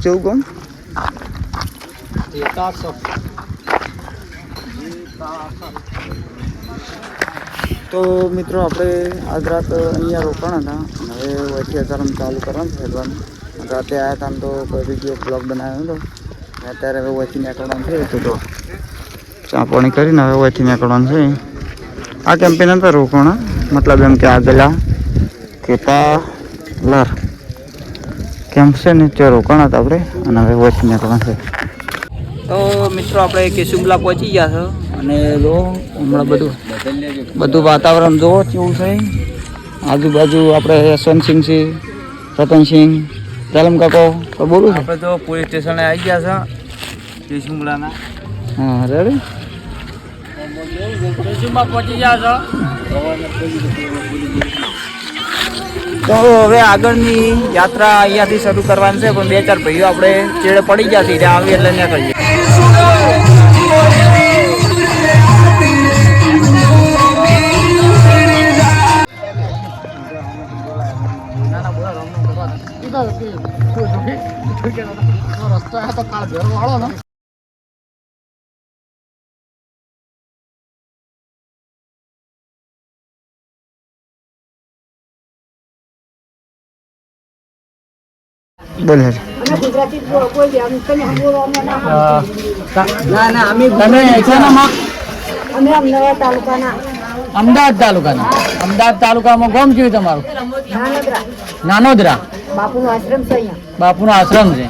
કેવું કોણ તો મિત્રો આપણે આજ રાત અહીંયા રોકાણા હતા. હવે વચ્ચે અચાનક ચાલુ કરવાનું છે. રાતે આવ્યા હતા તો કોઈ બીજો બ્લોગ બનાવ્યો હતો. અત્યારે હવે વચ્ચે નીકળવાનું છે. તો ચા પાણી કરીને હવે વચ્ચે નીકળવાનું છે. આ કેમ્પેન હતા રોકાણા, મતલબ એમ કે આગલા કેપાલર કેમ્પ છે ને ત્યાં રોકાણા હતા આપણે, અને હવે વચ્ચે નીકળવાનું છે. તો મિત્રો આપણે કેશુમલા પહોંચી ગયા છો, અને જો હમણાં બધું વાતાવરણ જોવો કેવું છે. આજુબાજુ આપણે યશવંતસિંહ છે, રતનસિંહ, જાલમ કાકો તો બોલું આપણે તો પોલીસ સ્ટેશને આવી ગયા છે કેશુમલાના. હા રેડી કેશુમલા પહોંચી ગયા છો. તો હવે આગળની યાત્રા અહીંયાથી શરૂ કરવાની છે, પણ 2-4 ભાઈઓ આપણે ચેડે પડી ગયા છે, ત્યાં આવી એટલે ત્યાં કરીએ. રસ્તો તો કાળ ભેરો વાળો ને બોલે ગુજરાતી બોલી અમે તમે બોલો અમે ના અમે તમે એસાનામાં અમે અમદાવાદ તાલુકામાં ગામ કયું તમારું? નાનોદરા. બાપુનો આશ્રમ છે અહીંયા. બાપુનો આશ્રમ છે.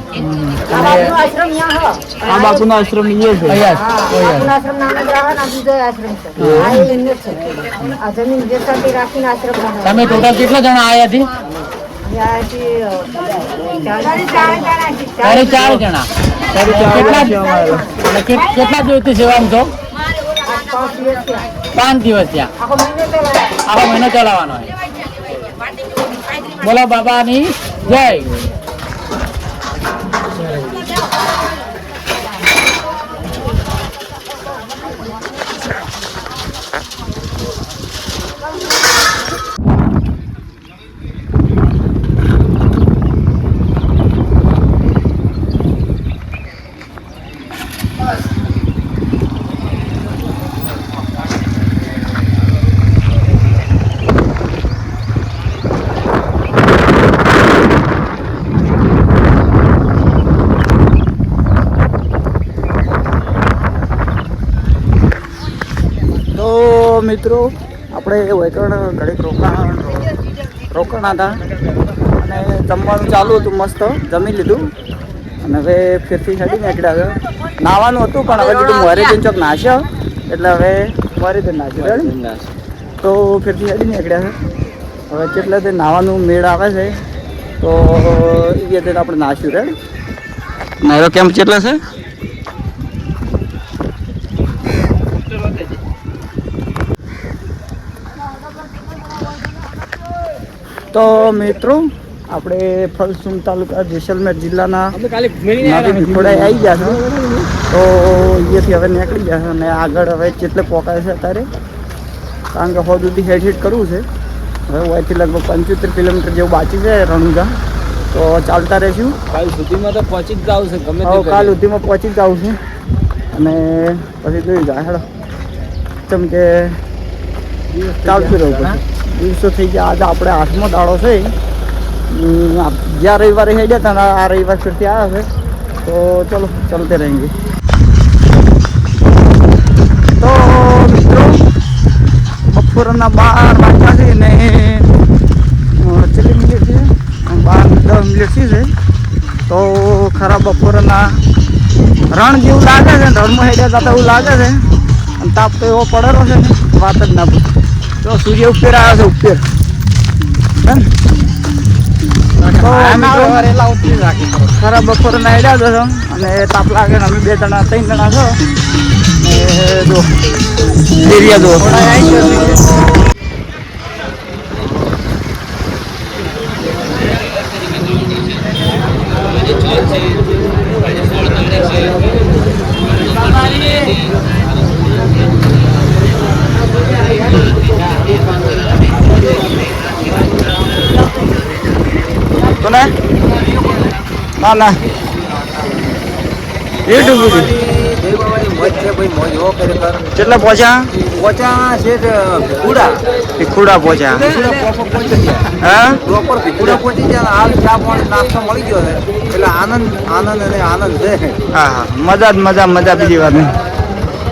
આ બાપુનો આશ્રમ અહીંયા છે. બાપુનો આશ્રમ નાનોદરા અને બીજો આશ્રમ છે. આ એને છે. આ જમીન જેસાથી રાખીને આશ્રમ બનાવ્યો. તમે ટોટલ કેટલા જણા આયા થી? કેટલા દિવસથી સેવામાં છો? 5 દિવસ ત્યાં. આખો મહિનો ચલાવવાનો. બોલો બાબાની જય. મિત્રો આપણે વૈકરણ ઘડીક રોકાણા હતા, અને જમવાનું ચાલુ હતું. મસ્ત જમી લીધું, અને હવે ફેરથી હેડી નીકળ્યા છે. નાવાનું હતું પણ હવે કીધું મોરે જઈને ચોક નાશ્યો, એટલે હવે મોરે જઈને નાશ્યો તો ફેરથી હેડી નીકળ્યા છે. હવે કેટલા તે નાવાનું મેળ આવે છે તો એ રીતે આપણે નાશ્યું રેડ. મારો કેમ્પ કેટલા છે? તો મિત્રો આપણે ફલસુમ તાલુકા જેસલમેર જિલ્લાના ખોડાઈ આવી ગયા છે. તો અહીંયાથી હવે નીકળી ગયા છે, અને આગળ હવે કેટલે પોકાય છે અત્યારે, કારણ કે સુધી હેડ કરવું છે. હવે અહીંથી લગભગ 75 કિલોમીટર જેવું બાકી છે રણુજા. તો ચાલતા રહીશું. કાલ સુધીમાં તો પહોંચી જ જવું છે. ગમે કાલ સુધીમાં પહોંચી જ જવું છે, અને પછી જોઈ જાય હેડો કેમ કે ચાલતું રહું. દિવસો થઈ ગયા. આજે આપણે 8મો દાડો છે. જ્યાં રવિવારે હેડ્યા હતા, આ રવિવાર ફરતી આવ્યા છે. તો ચલો ચાલતે રહેંગે. તો મિત્રો બપોરના 12 વાગ્યા છે ને કેટલી મિનિટ છે? 12-10 મિનિટ છે. તો ખરા બપોરના રણ જેવું લાગે છે. રણમાં હેડ્યા જતા એવું લાગે છે, અને તાપ તો એવો પડેલો છે ને વાત જ ના પૂછો. તો સૂર્ય ઉપર આવ્યો છે. ખરા બપોરે નાડ્યા છો, અને તાપ લાગે ને અમે 2 જણા 3 જણા છો. જો એરિયા જો કોને ના ના યુટ્યુબ કેટલા પહોંચ્યા છે ભીખુડા પહોંચ્યા હા પ્રોપર ભીખુડા પહોંચી ગયા હાલ ચા પાણી નાસ્તો મળી ગયો છે એટલે આનંદ અને આનંદ છે. હા હા મજા જ મજા બીજી વાત નહીં.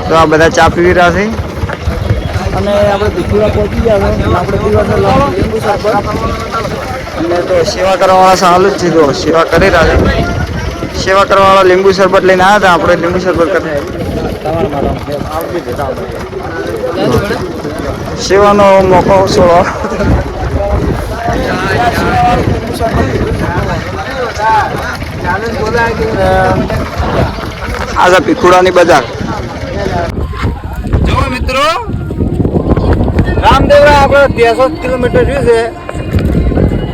તો આ બધા ચા પીવી રહ્યા છે અને આપણે ભીખુડા પહોંચી ગયા છે. આપણે પીવા છે લીંબુ શરબત અને તો સેવા કરવાવાળા સારું જ છે. તો સેવા કરી રહ્યા છે. સેવા કરવાવાળા લીંબુ શરબત લઈને આવ્યા હતા. આપણે લીંબુ શરબત કરી સેવાનો મોકો છોડો. આજે ભીખુડાની બજાર જો મિત્રો રામદેવરા આપણે 63 કિલોમીટર રહ્યું છે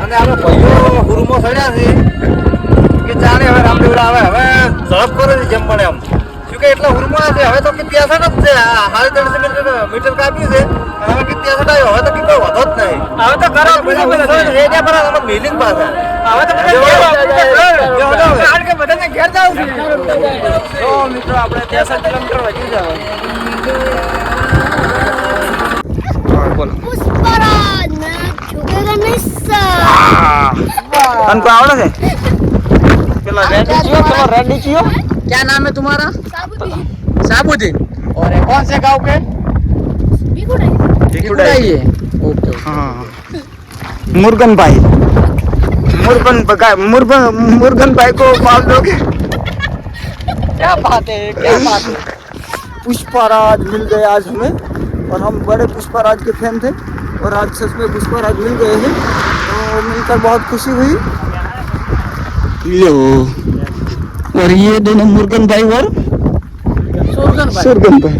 અને આપણે ભાઈઓ હુરમો ચડ્યા છે કે ચાલે હવે રામદેવરા આવે હવે ઝડપ કરે છે જેમ પણ એમ શું કે એટલા હુરમો છે હવે તો કે 63 જ છે. 350 મીટર કાપ્યું છે હવે કે 63 આવ્યો હવે તો કે કોઈ વધો જ નહીં. હવે તો કરો રેડિયા પર અમે મિલિંગ પાસે હવે તો કે બધાને ઘેર જાવ છે. તો મિત્રો આપણે 63 કિલોમીટર વધી જાવ. બોલો પુષ્પરાજ મેં છોકેગા નહીં સર. તને કોઈ આવડે છે પેલા रेडी चियो क्या नाम है तुम्हारा साबुद्दीन और कौन से गांव के भीखुड़ाई है ओके हाँ मुर्गन भाई मुर्गन भाई को पाल दोगे क्या बात है पुष्पराज मिल गए आज हमें और हम बड़े पुष्पराज के फैन थे और आज सच में पुष्पराज मिल गए हैं तो मिलकर बहुत खुशी हुई. लो और ये दोनों मुर्गन भाई और सुरगन भाई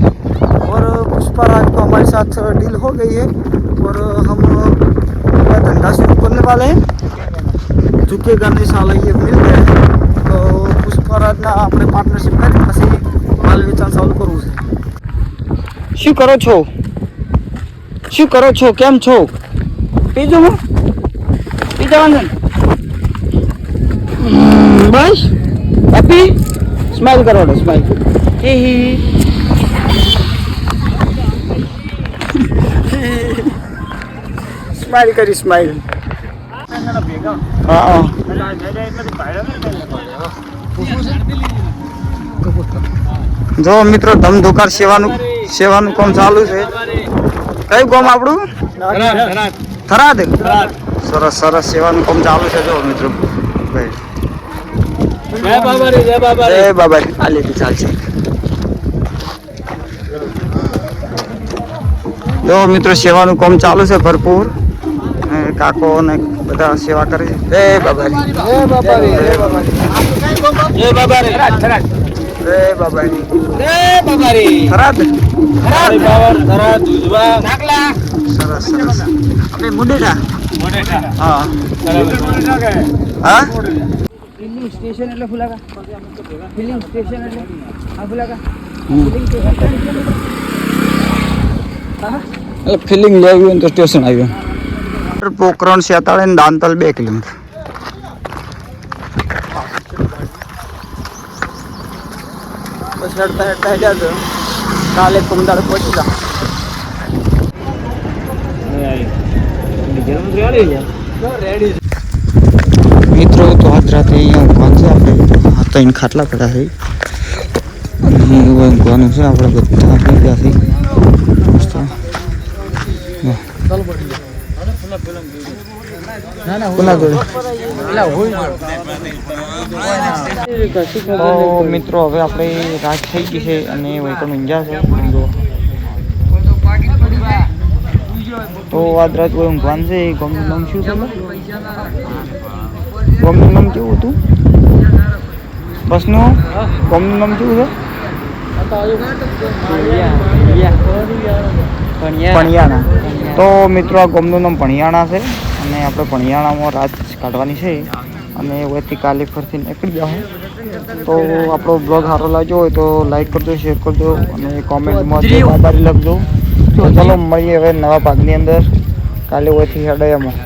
और पुष्पराज को हमारे साथ डील हो गई है और हम धंधा शुरू करने वाले हैं. झुकेगा नहीं साला ये मिल गए हैं तो पुष्पराजना આપણે પાર્ટનરશિપ કરી પછી માલ વેચાણ ચાલુ કરવું છે. શું કરો છો કેમ છો પીજો હું પી જવાનું બસ હેપી સ્માઈલ કરો સ્માઈલ સ્માઈલ કરી સ્માઈલ હા જો મિત્રો ધમધોકાર સેવાનું કામ ચાલુ છે. કયું ગામ આપણું થરાદ સરસ સેવાનું કામ ચાલુ છે. જો મિત્રો જય બાબારી આ લીધી ચાલશે. જો મિત્રો સેવાનું કામ ચાલુ છે ભરપૂર. કાકો ને બધા સેવા કરે છે. જય બાબારી થરાદ સરસ આપણે મુંડેઠા હા ફિલિંગ સ્ટેશન એટલે ફુલાકા ફિલિંગ સ્ટેશન એટલે આ ફુલાકા ફિલિંગ લેવી હોય તો સ્ટેશન આવ્યું. પોકરણ 47 ને દાંતલ 2 કિલોમીટર. બસ હેડતા હેડ્યા કાલે કુમદાર પહોંચી જા. મિત્રો તો આજ રાતે અહીંયા ઊંઘવાનું છે. આપણે ત્રણ ખાટલા પડ્યા છે અને ઊંઘવાનું છે. આપણે બધા આપી ગયા છે તો મિત્રો હવે આપણે રાત થઈ ગઈ છે અને વૈકણ ઊંઝા છે તો આજ રાત કોઈ ઊંઘવાનું છે. ગામનું નામ શું છે? ગામનું નામ કેવું હતું બસનું ગામનું નામ કેવું છે? પણિયાણા. તો મિત્રો આ ગામનું નામ પણિયાણા છે અને આપણે પણિયાણામાં રાત કાઢવાની છે અને વહેતી કાલે ફરથી નીકળી જાઓ. તો આપણો બ્લોગ સારો લાગ્યો હોય તો લાઈક કરજો, શેર કરજો અને કોમેન્ટમાં બાબારી લખજો. તો ચલો મળીએ હવે નવા ભાગની અંદર કાલે વહેતી હેડાયામાં.